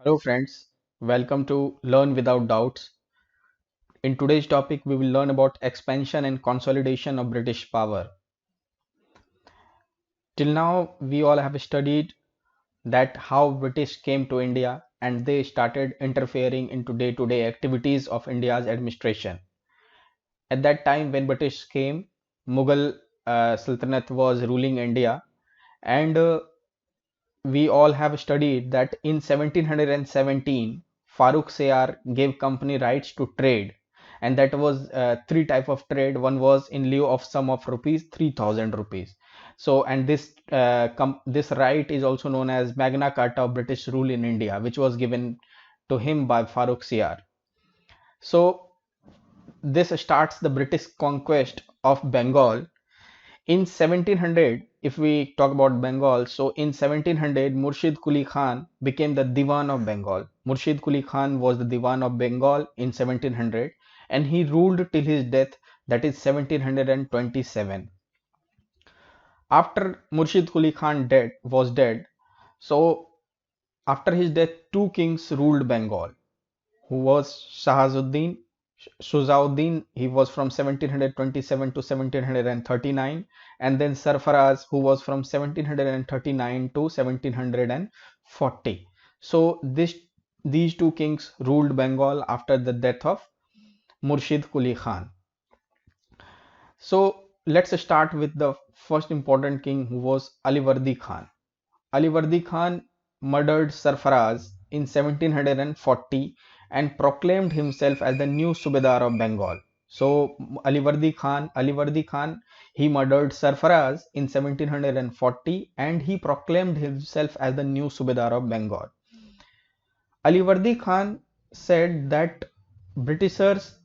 Hello friends, welcome to Learn Without Doubts. In today's topic, we will learn about expansion and consolidation of British power. Till now, we all have studied that how British came to India and they started interfering into day-to-day activities of India's administration. At that time, when British came, Mughal Sultanate was ruling India, and we all have studied that in 1717 Farooq Sayar gave company rights to trade, and that was three type of trade. One was in lieu of sum of rupees 3000 rupees. So and this right is also known as Magna Carta of British rule in India, which was given to him by Farooq Sayar. So this starts the British conquest of Bengal in 1700. If we talk about Bengal, so in 1700 Murshid Quli Khan became the Diwan of Bengal. Murshid Quli Khan was the Diwan of Bengal in 1700, and he ruled till his death, that is 1727. After Murshid Quli Khan was dead, so after his death two kings ruled Bengal, who was Shahazuddin Shujauddin. He was from 1727 to 1739, and then Sarfaraz, who was from 1739 to 1740. So these two kings ruled Bengal after the death of Murshid Quli Khan. So let's start with the first important king, who was Alivardi Khan. Alivardi Khan murdered Sarfaraz in 1740 and proclaimed himself as the new Subedar of Bengal. So Alivardi Khan, he murdered Sarfaraz in 1740 and he proclaimed himself as the new Subedar of Bengal. Alivardi Khan said that Britishers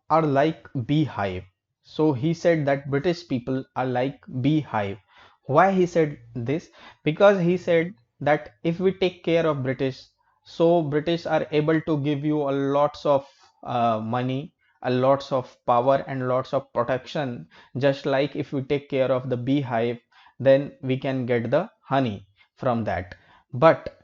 are like beehive. So he said that British people are like beehive. Why he said this? Because he said that if we take care of British, so British are able to give you a lots of money, a lots of power and lots of protection. Just like if we take care of the beehive, then we can get the honey from that. But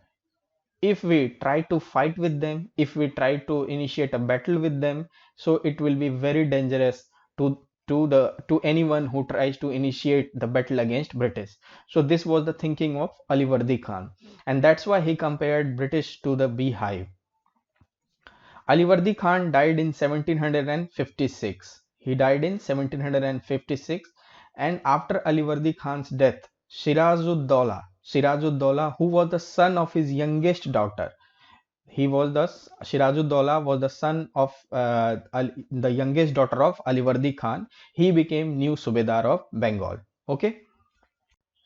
if we try to fight with them, if we try to initiate a battle with them, so it will be very dangerous to anyone who tries to initiate the battle against British. So this was the thinking of Alivardi Khan, and that's why he compared British to the beehive. Alivardi Khan died in 1756. He died in 1756, and after Alivardi Khan's death, Sirajud-Dowla, who was the son of his youngest daughter, Sirajud-Dowla was the son of the youngest daughter of Alivardi Khan. He became new Subedar of Bengal. Okay,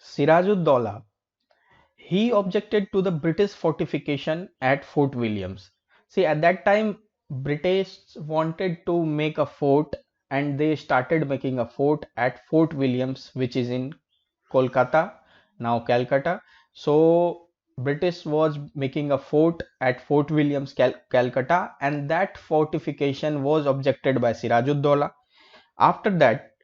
Sirajud-Dowla, he objected to the British fortification at Fort Williams. See, at that time, British wanted to make a fort, and they started making a fort at Fort Williams, which is in Kolkata, now Calcutta. So British was making a fort at Fort Williams, Calcutta, and that fortification was objected by Sirajud-Dowla. After that,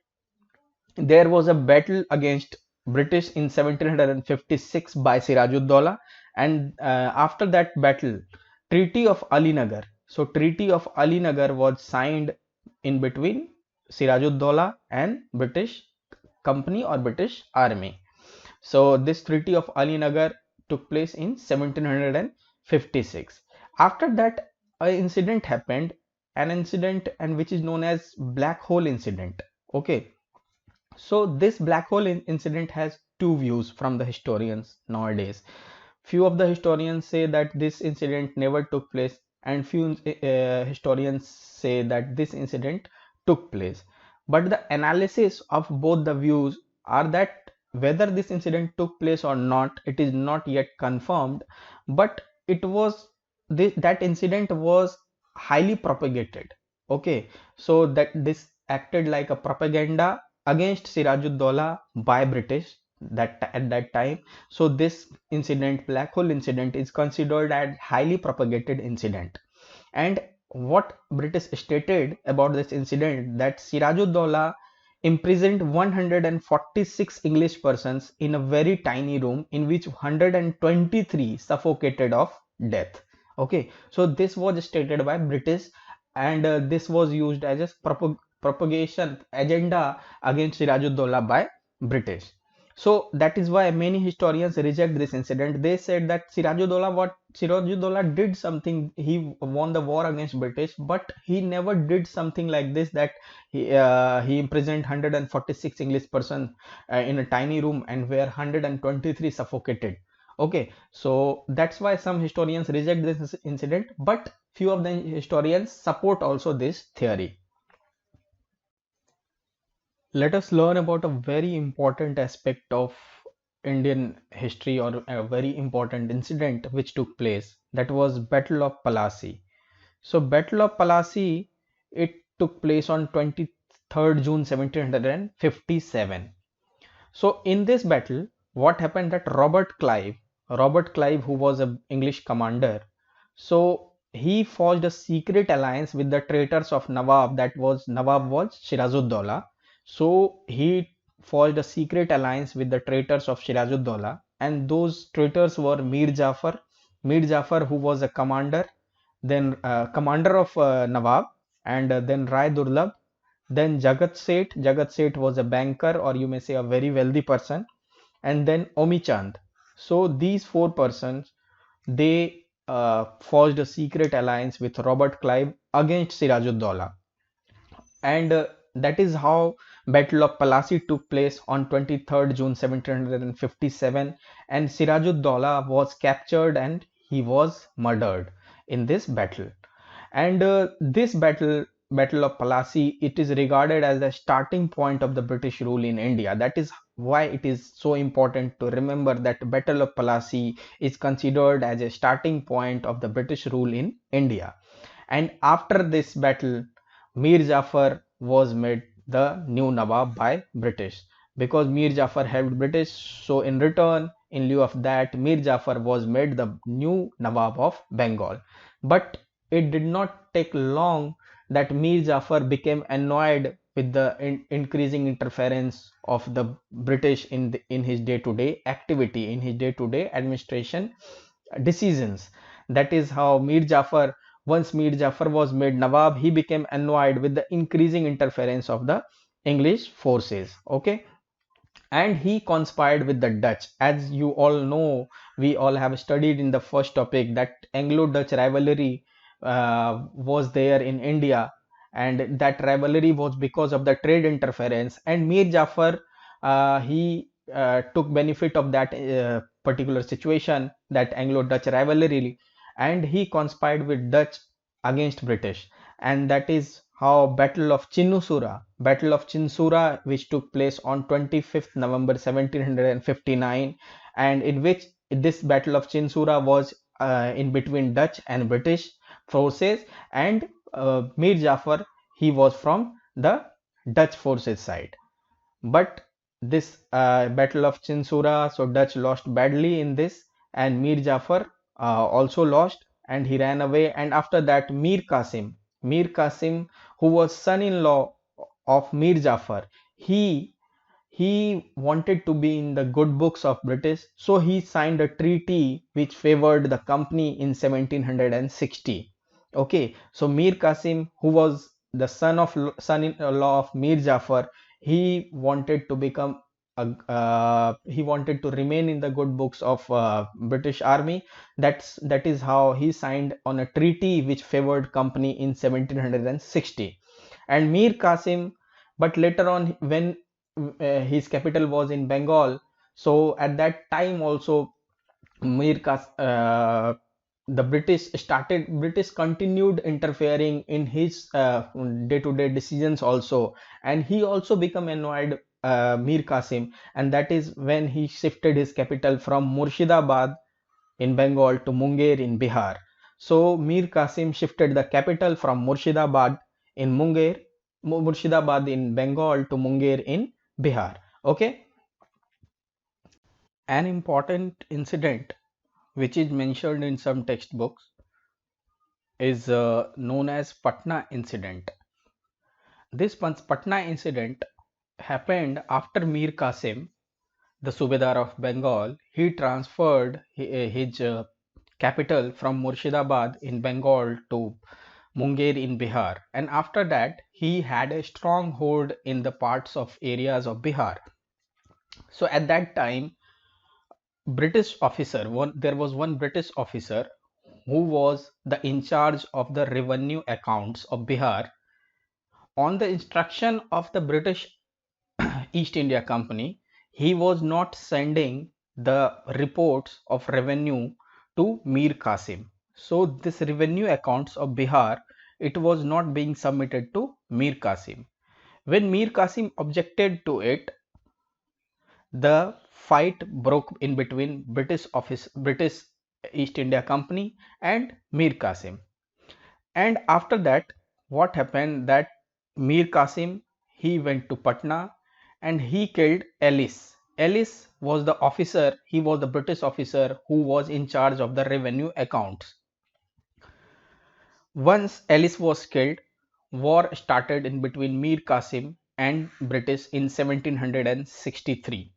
there was a battle against British in 1756 by Sirajud-Dowla, and after that battle, Treaty of Alinagar. So Treaty of Alinagar was signed in between Sirajud-Dowla and British company or British army. So this Treaty of Alinagar took place in 1756. After that, an incident happened, an incident and which is known as Black Hole incident. Okay, so this black hole incident has two views from the historians nowadays. Few of the historians say that this incident never took place, and few historians say that this incident took place. But the analysis of both the views are that whether this incident took place or not, it is not yet confirmed, but it was that incident was highly propagated. Okay, so that this acted like a propaganda against Sirajud-Dowla by British that at that time. So this incident, black hole incident, is considered as highly propagated incident. And what British stated about this incident, that Sirajud-Dowla imprisoned 146 English persons in a very tiny room, in which 123 suffocated of death. Okay, so this was stated by British, and this was used as a propagation agenda against Sirajuddaulah by British. So that is why many historians reject this incident. They said that Sirajuddaulah did something. He won the war against British, but he never did something like this, that he imprisoned 146 English persons in a tiny room and where 123 suffocated. Okay, so that's why some historians reject this incident, but few of the historians support also this theory. Let us learn about a very important aspect of Indian history, or a very important incident which took place. That was Battle of Plassey. So Battle of Plassey, it took place on 23rd June 1757. So in this battle, what happened, that Robert Clive, who was an English commander, so he forged a secret alliance with the traitors of Nawab. Nawab was Shirazuddaulah. So he forged a secret alliance with the traitors of Shirazuddaulah, and those traitors were Mir Jafar, who was a commander, then commander of Nawab, and then Rai Durlab, then Jagat Seth was a banker, or you may say a very wealthy person, and then Omi Chand. So these four persons, they forged a secret alliance with Robert Clive against Sirajuddaulah, and that is how Battle of Plassey took place on 23rd June 1757, and Sirajuddaulah was captured and he was murdered in this battle. And this Battle of Plassey, it is regarded as the starting point of the British rule in India. That is why it is so important to remember that Battle of Plassey is considered as a starting point of the British rule in India. And after this battle, Mir Jafar was made the new Nawab by British, because Mir Jafar helped British. So in return, in lieu of that, Mir Jafar was made the new Nawab of Bengal. But it did not take long that Mir Jafar became annoyed with the increasing interference of the British in his day-to-day activity, in his day-to-day administration decisions. That is how once Mir Jafar was made Nawab, he became annoyed with the increasing interference of the English forces. Okay, and he conspired with the Dutch. As you all know, we all have studied in the first topic that Anglo-Dutch rivalry was there in India, and that rivalry was because of the trade interference. And Mir Jafar, he took benefit of that particular situation, that Anglo-Dutch rivalry, and he conspired with Dutch against British, and that is how Battle of Chinsura, which took place on 25th November 1759, and in which this Battle of Chinsura was in between Dutch and British forces, and Mir Jafar, he was from the Dutch forces side. But this Battle of Chinsura, so Dutch lost badly in this, and Mir Jafar also lost, and he ran away. And after that, Mir Qasim, who was son-in-law of Mir Jafar, he he wanted to be in the good books of British, so he signed a treaty which favored the company in 1760. Okay, so Mir Qasim, who was the son-in-law of Mir Jafar, he wanted to become he wanted to remain in the good books of British Army. That is how he signed on a treaty which favored company in 1760. And Mir Qasim, but later on when his capital was in Bengal, so at that time also Mir Qas the British continued interfering in his day-to-day decisions also, and he also become annoyed Mir Qasim, and that is when he shifted his capital from Murshidabad in Bengal to Munger in Bihar. So Mir Qasim shifted the capital from Murshidabad in Bengal to Munger in Bihar. Okay, an important incident which is mentioned in some textbooks is known as Patna incident. This Patna incident happened after Mir Qasim, the Subedar of Bengal. He transferred his capital from Murshidabad in Bengal to Munger in Bihar, and after that he had a stronghold in the parts of areas of Bihar. So at that time, there was one British officer who was the in charge of the revenue accounts of Bihar. On the instruction of the British East India Company, he was not sending the reports of revenue to Mir Qasim. So this revenue accounts of Bihar, it was not being submitted to Mir Qasim. When Mir Qasim objected to it, the fight broke in between British East India Company and Mir Qasim. And after that, what happened that Mir Qasim, he went to Patna and he killed Ellis. Ellis was the officer, he was the British officer who was in charge of the revenue accounts. Once Ellis was killed, war started in between Mir Qasim and British in 1763.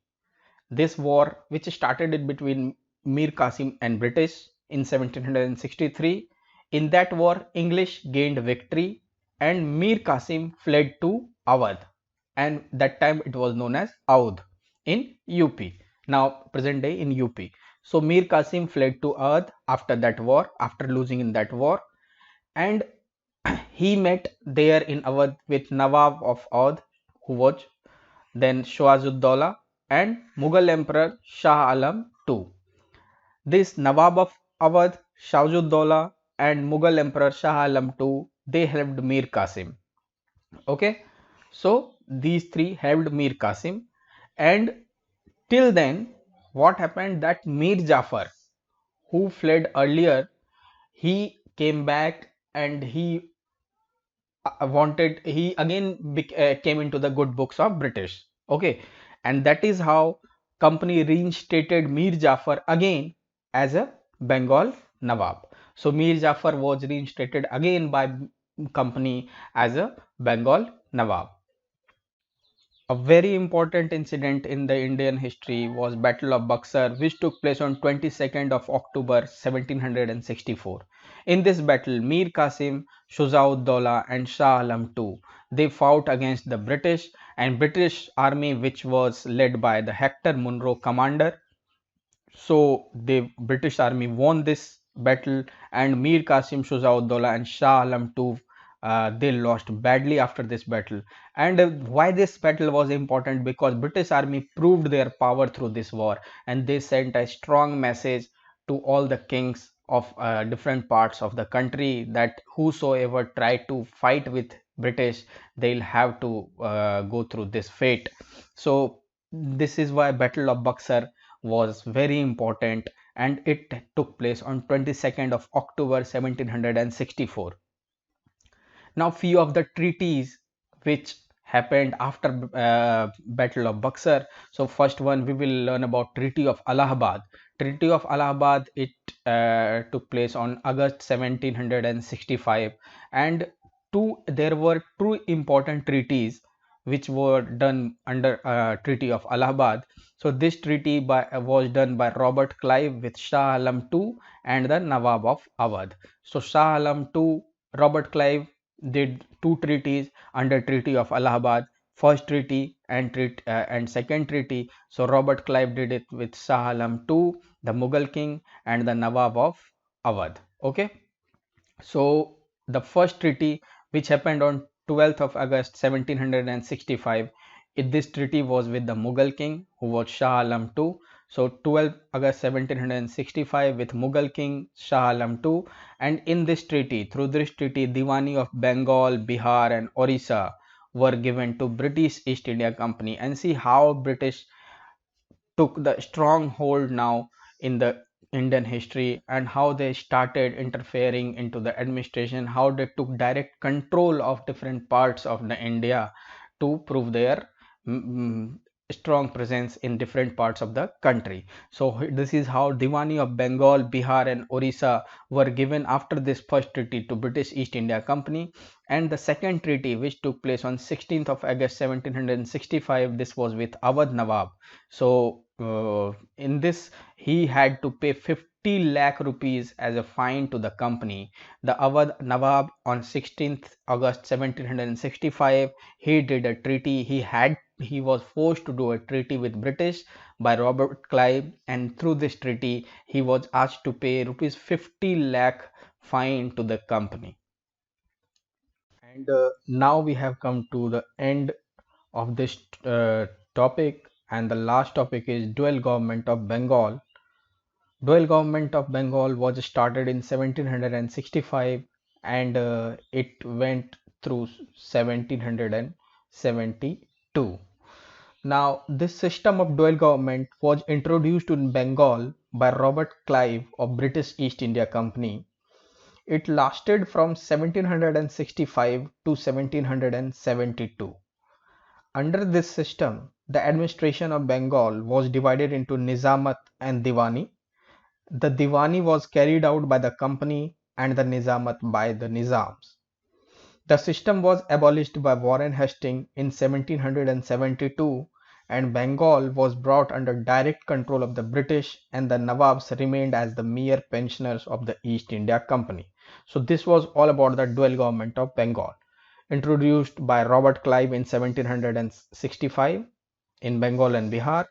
This war, which started in between Mir Qasim and British in 1763, in that war English gained victory and Mir Qasim fled to Awadh, and that time it was known as Audh in UP, now present day in UP. So Mir Qasim fled to Awadh after that war, after losing in that war, and he met there in Awadh with Nawab of Awadh, who was then Shawaz-ud-Dawla and Mughal Emperor Shah Alam II. This Nawab of Awadh, Shawaz-ud-Dawla and Mughal Emperor Shah Alam II, they helped Mir Qasim. Okay, so these three helped Mir Qasim, and till then what happened that Mir Jafar, who fled earlier, he came back and he again came into the good books of British. Okay, and that is how company reinstated Mir Jafar again as a Bengal Nawab. So Mir Jafar was reinstated again by company as a Bengal Nawab. A very important incident in the Indian history was Battle of Buxar, which took place on 22nd of October 1764. In this battle, Mir Qasim, Shuja'ud-Dawla and Shah Alam II, they fought against the British and British army, which was led by the Hector Munro commander. So the British army won this battle, and Mir Qasim, Shuja'ud-Dawla and Shah Alam II, they lost badly after this battle. And why this battle was important? Because British army proved their power through this war, and they sent a strong message to all the kings of different parts of the country that whosoever try to fight with British, they'll have to go through this fate. So this is why Battle of Buxar was very important, and it took place on 22nd of October 1764. Now few of the treaties which happened after Battle of Buxar. So first one we will learn about Treaty of Allahabad. Treaty of Allahabad, it took place on August 1765, and there were two important treaties which were done under Treaty of Allahabad. So this treaty was done by Robert Clive with Shah Alam II and the Nawab of Awadh. So Shah Alam II, Robert Clive did two treaties under Treaty of Allahabad, first treaty and second treaty. So Robert Clive did it with Shah Alam II, the Mughal king, and the Nawab of Awadh. Okay, so the first treaty, which happened on 12th of August 1765, this treaty was with the Mughal king, who was Shah Alam II. So 12th August 1765 with Mughal king Shah Alam II, and in this treaty, through this treaty, Diwani of Bengal, Bihar and Orissa were given to British East India Company. And see how British took the strong hold now in the Indian history, and how they started interfering into the administration, how they took direct control of different parts of the India to prove their strong presence in different parts of the country. So this is how Diwani of Bengal, Bihar and Orissa were given after this first treaty to British East India Company. And the second treaty, which took place on 16th of August 1765, this was with Awadh Nawab. So in this he had to pay 50 50 lakh rupees as a fine to the company. The Awadh Nawab on 16th August 1765, he did a treaty. He was forced to do a treaty with British by Robert Clive, and through this treaty he was asked to pay rupees 50 lakh fine to the company. And now we have come to the end of this topic, and the last topic is dual government of Bengal. Dual government of Bengal was started in 1765, and it went through 1772. Now, this system of dual government was introduced in Bengal by Robert Clive of British East India Company. It lasted from 1765 to 1772. Under this system, the administration of Bengal was divided into Nizamat and Diwani. The Diwani was carried out by the company and the Nizamat by the Nizams. The system was abolished by Warren Hastings in 1772, and Bengal was brought under direct control of the British, and the Nawabs remained as the mere pensioners of the East India Company. So this was all about the dual government of Bengal, introduced by Robert Clive in 1765 in Bengal and Bihar.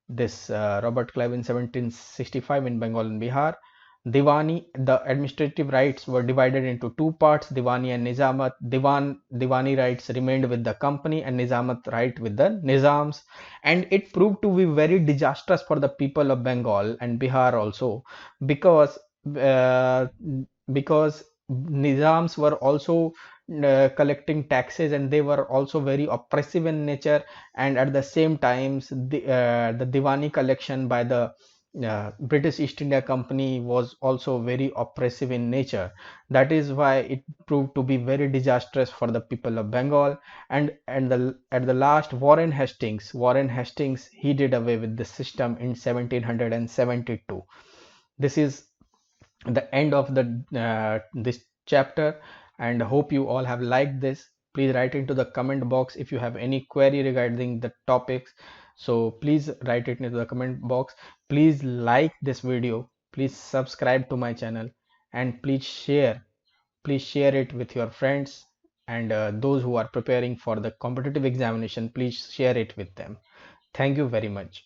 This Robert Clive in 1765 in Bengal and Bihar. Diwani, the administrative rights were divided into two parts, Diwani and Nizamat. Diwani rights remained with the company and Nizamat right with the Nizams, and it proved to be very disastrous for the people of Bengal and Bihar also, because uh, because Nizams were also collecting taxes, and they were also very oppressive in nature, and at the same times the Diwani collection by the British East India Company was also very oppressive in nature. That is why it proved to be very disastrous for the people of Bengal. And at the last, Warren Hastings, he did away with the system in 1772. This is the end of the this chapter, and hope you all have liked this. Please write into the comment box if you have any query regarding the topics. So please write it into the comment box. Please like this video, please subscribe to my channel, and please share it with your friends, and those who are preparing for the competitive examination, please share it with them. Thank you very much.